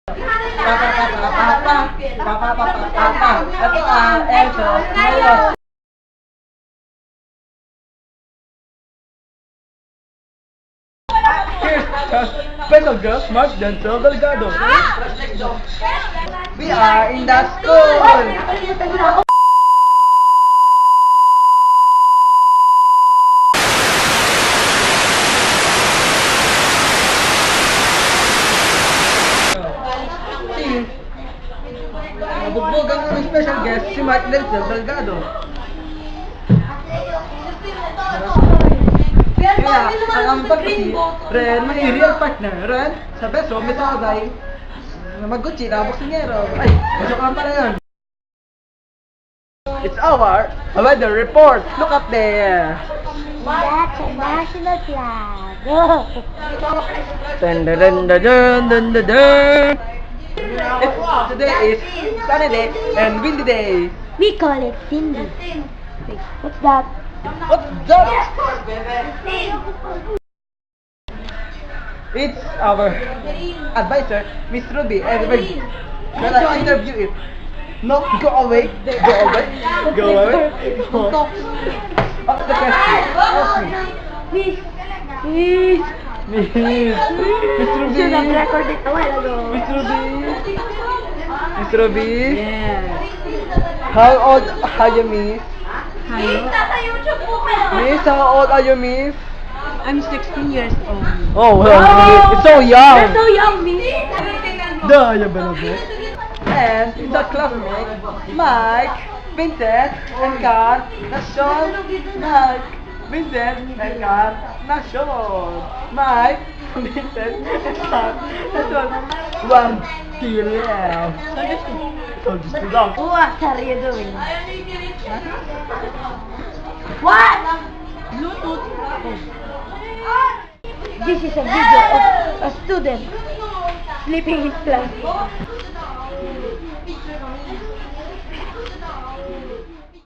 Ito Enzo. Ngayon. Here's special guest Mark Denzel Delgado. We are in the school. Nabugbogan ng special guest si Mark Denzel Delgado. Kaya, ang pagkasi, Ren, may real partner. Ren, sa beso, may tagay. Mag-gutsi, tapos singero. Ay, masok ka pala yun. It's our weather report. Look up there. That's a national flag. Dun dun dun dun dun dun dun. Today is sunny day and windy day. We call it Cindy. Wait, what's that? What's that? It's our advisor, Miss Ruby, and we're gonna interview it. No, go away, go away, go away. What's the question? Ask me. Miss. Miss Ruby. Should have recorded a while ago. Miss Ruby. Miss Ruby. Yes. How old are you, Miss? Hello. Miss, how old are you, Miss? I'm 16 years old. Oh, well, it's so young. You're so young, Miss. Daya ba na ba? And the classmate, Mike, Vincent, and Kat, Nation. Mike, Vincent, and Kat, Nation. Mike, Vincent, and Kat, Nation. One till left. So just to go. What are you doing? What? Bluetooth. This is a video of a student sleeping in class.